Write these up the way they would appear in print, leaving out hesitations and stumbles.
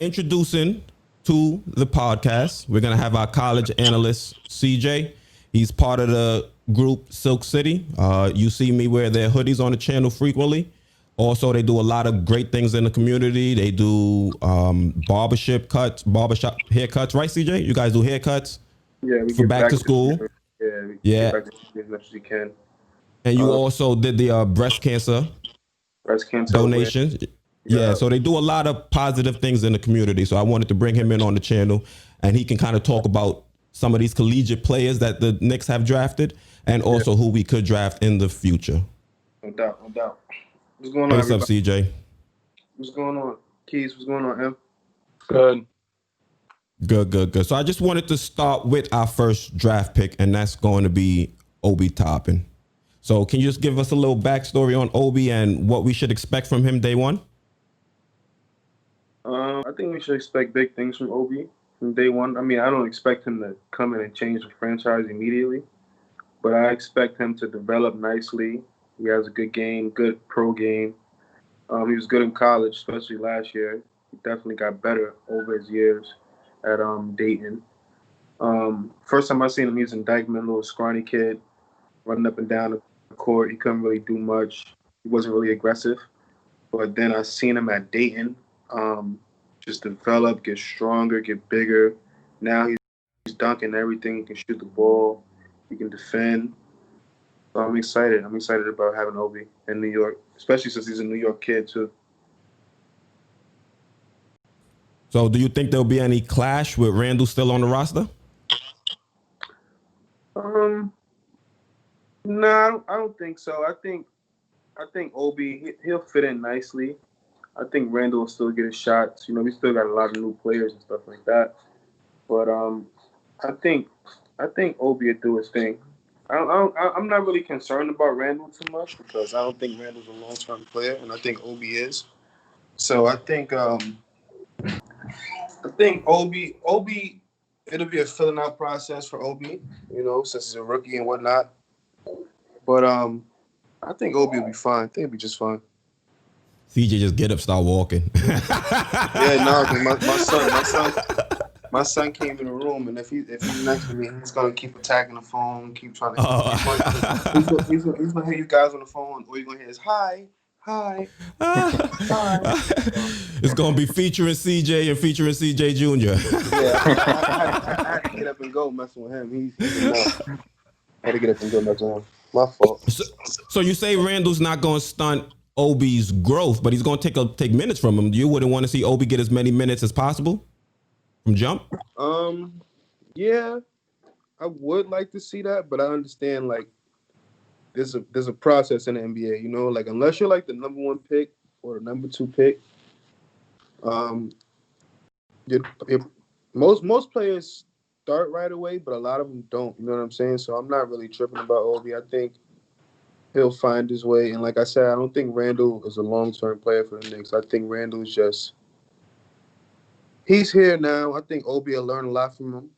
introducing to the podcast, we're going to have our college analyst, CJ. He's part of the group Silk City. You see me wear their hoodies on the channel frequently. Also, they do a lot of great things in the community. They do barbershop haircuts, right, CJ? You guys do haircuts we for get back to school. We Yeah. get back to school as much as we can. And you also did the breast cancer donations. Yeah, so they do a lot of positive things in the community. So I wanted to bring him in on the channel, and he can kind of talk about some of these collegiate players that the Knicks have drafted, and also who we could draft in the future. No doubt, no doubt. What's going on, What's up, CJ? What's going on, Keys? What's going on, Em? Good. So I just wanted to start with our first draft pick, and that's going to be Obi Toppin. So can you just give us a little backstory on Obi and what we should expect from him day one? I think we should expect big things from Obi from day one. I mean, I don't expect him to come in and change the franchise immediately, but I expect him to develop nicely. He has a good game, good pro game. He was good in college, especially last year. He definitely got better over his years at Dayton. First time I seen him, he was in Dykeman, little scrawny kid, running up and down the court. He couldn't really do much. He wasn't really aggressive. But then I seen him at Dayton, just develop, get stronger, get bigger. Now he's dunking everything. He can shoot the ball. He can defend. So I'm excited. I'm excited about having Obi in New York, especially since he's a New York kid too. So do you think there'll be any clash with Randall still on the roster? No, I don't think so. I think Obi he'll fit in nicely. I think Randall will still get his shots. You know, we still got a lot of new players and stuff like that. But I think Obi will do his thing. I'm not really concerned about Randall too much because I don't think Randall's a long-term player, and I think Obi is. So I think Obi it'll be a filling out process for Obi, you know, since he's a rookie and whatnot. But I think Obi will be fine. I think he'll be just fine. CJ just get up, start walking. Yeah, no, my son came in the room, and if he's next to me, he's gonna keep attacking the phone, keep trying to. He's gonna hear you guys on the phone, or you're gonna hear his hi. It's gonna be featuring CJ and featuring CJ Jr. Yeah, I had to get up and go messing with him. I had to get up and go messing with him. My fault. So you say Randall's not gonna stunt Obi's growth, but he's gonna take minutes from him. You wouldn't want to see Obi get as many minutes as possible from jump? Yeah, I would like to see that, but I understand like there's a process in the NBA, you know, like unless you're like the number 1 pick or the number 2 pick, most players start right away, but a lot of them don't. You know what I'm saying? So I'm not really tripping about Obi. I think he'll find his way, and like I said, I don't think Randall is a long-term player for the Knicks. I think Randall's just he's here now. I think Obi will learn a lot from him.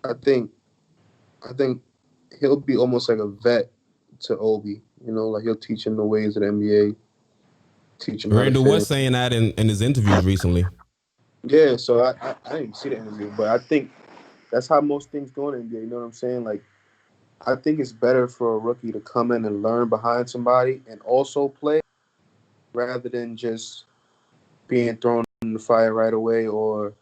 I think he'll be almost like a vet to Obi. You know, like he'll teach him the ways of the NBA. Teach him. Randall was saying that in his interviews recently. Yeah, so I didn't see the interview, but I think that's how most things go in the NBA. You know what I'm saying? Like, I think it's better for a rookie to come in and learn behind somebody and also play, rather than just being thrown in the fire right away or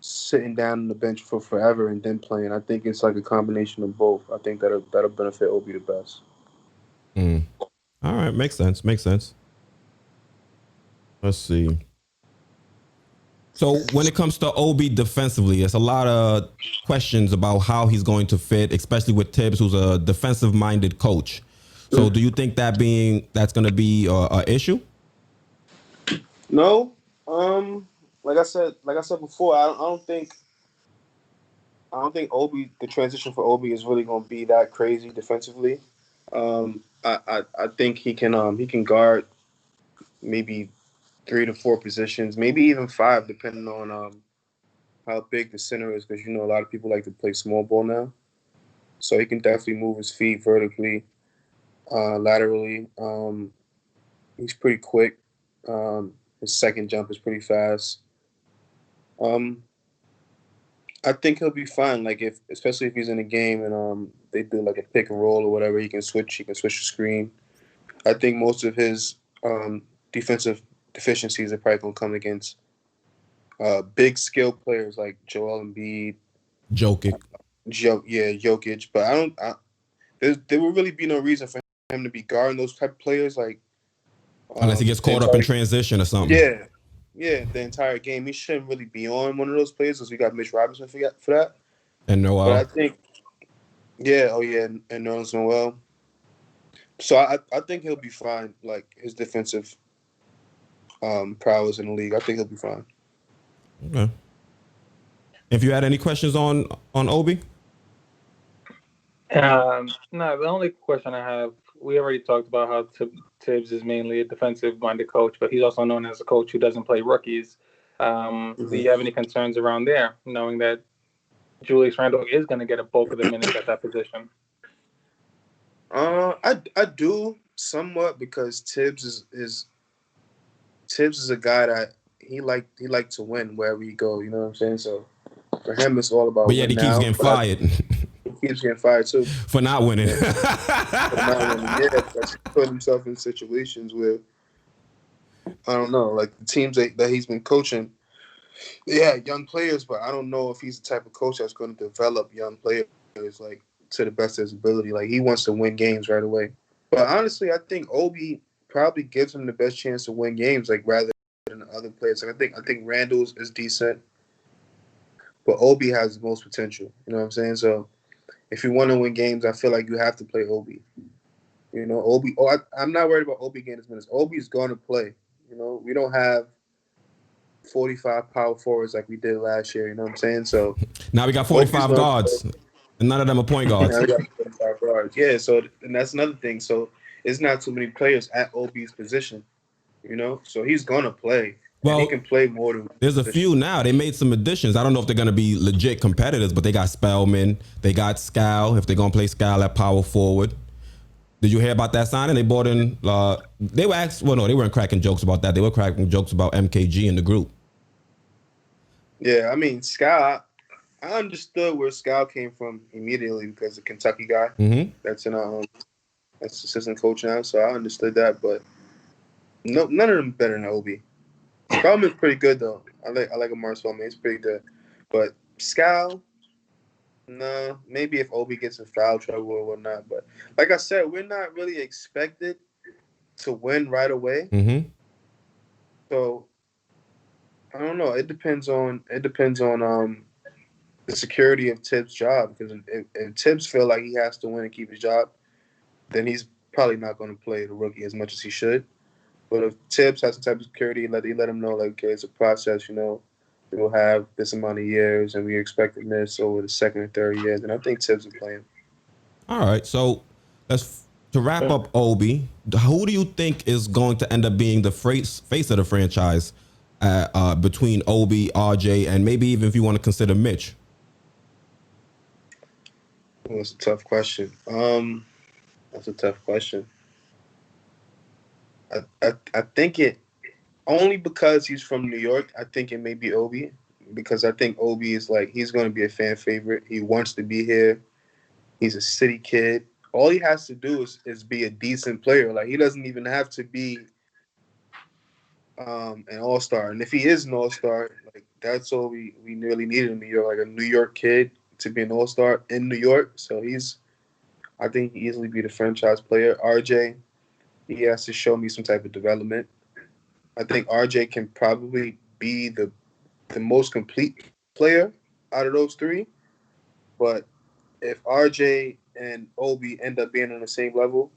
sitting down on the bench for forever and then playing. I think it's like a combination of both. I think that'll benefit Obi the best. All right, makes sense. Let's see. So when it comes to Obi defensively, there's a lot of questions about how he's going to fit, especially with Tibbs, who's a defensive-minded coach. So do you think that's going to be an issue? No. Like I said before, I don't think Obi, the transition for Obi is really going to be that crazy defensively. I think he can guard maybe 3 to 4 positions, maybe even 5, depending on how big the center is, because you know a lot of people like to play small ball now. So he can definitely move his feet vertically, laterally. He's pretty quick. His second jump is pretty fast. I think he'll be fine. Like especially if he's in a game and they do like a pick and roll or whatever, he can switch. He can switch the screen. I think most of his defensive deficiencies are probably gonna come against big skill players like Joel Embiid, Jokic. Jokic. But there will really be no reason for him to be guarding those type of players. Like Unless he gets caught up in transition or something. Yeah, the entire game. He shouldn't really be on one of those players because we got Mitch Robinson for that. And Noel. But I think, and Noel. So I think he'll be fine. Like his defensive prowess in the league, I think he'll be fine. Okay. If you had any questions on Obi? No, the only question I have, we already talked about how Tibbs is mainly a defensive-minded coach, but he's also known as a coach who doesn't play rookies. Do you have any concerns around there, knowing that Julius Randall is going to get a bulk of the minutes at that position? I do somewhat because Tibbs is a guy that he like to win wherever he go. You know what I'm saying? So for him, it's all about. But yeah, he keeps getting fired. He keeps getting fired too for not winning. Yeah, because he put himself in situations where I don't know, like the teams that he's been coaching. Yeah, young players, but I don't know if he's the type of coach that's going to develop young players like to the best of his ability. Like he wants to win games right away. But honestly, I think Obi probably gives him the best chance to win games, like rather than other players. Like I think Randall is decent, but Obi has the most potential. You know what I'm saying? So if you want to win games, I feel like you have to play Obi. You know, Obi. I'm not worried about Obi getting his minutes. Obi's going to play. You know, we don't have 45 power forwards like we did last year. You know what I'm saying? So now we got 45 guards, and none of them are point guards. Now we got 45 guards. Yeah. So and that's another thing. So it's not too many players at Obi's position. You know, so he's gonna play. Well, he can play more than. There's a few now. They made some additions. I don't know if they're gonna be legit competitors, but they got Spellman. They got Scal. If they're gonna play Scal at power forward. Did you hear about that signing? They bought in. They were they weren't cracking jokes about that. They were cracking jokes about MKG in the group. Yeah, I mean, Scal. I understood where Scal came from immediately because the Kentucky guy that's in that's assistant coach now. So I understood that, but no, none of them better than Obi. Spellman's pretty good though. I like Amar Spellman. He's pretty good, but Scal. No, maybe if Obi gets in foul trouble or whatnot. But like I said, we're not really expected to win right away. So I don't know. It depends on the security of Tibbs' job. Because if Tibbs feel like he has to win and keep his job, then he's probably not going to play the rookie as much as he should. But if Tibbs has some type of security, let him know, like, okay, it's a process, you know. We'll have this amount of years, and we're expecting this over the second and third year. And I think Tibbs will play him. All right, so to wrap up Obi, who do you think is going to end up being the face of the franchise between Obi, RJ, and maybe even if you want to consider Mitch? Well, that's a tough question. I think it only because he's from New York. I think it may be Obi because I think Obi is like he's going to be a fan favorite. He wants to be here. He's a city kid. All he has to do is be a decent player. Like he doesn't even have to be an all-star. And if he is an all-star, like that's all we really needed in New York, like a New York kid to be an all-star in New York. So I think he easily be the franchise player. RJ, he has to show me some type of development. I think RJ can probably be the most complete player out of those three. But if RJ and Obi end up being on the same level,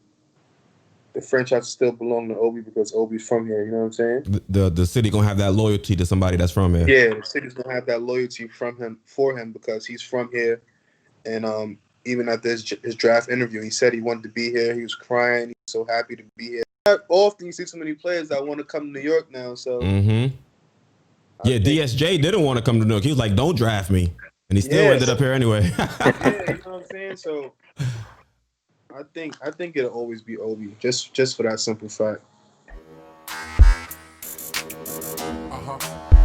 the franchise still belong to Obi because Obi's from here. You know what I'm saying? The city gonna have that loyalty to somebody that's from here. Yeah, the city's gonna have that loyalty for him because he's from here. And even at his draft interview, he said he wanted to be here. He was crying. He was so happy to be here. Often you see so many players that want to come to New York now. So yeah, DSJ didn't want to come to New York. He was like, "Don't draft me," and he still ended up here anyway. Yeah, you know what I'm saying? So I think it'll always be Obi, just for that simple fact. off.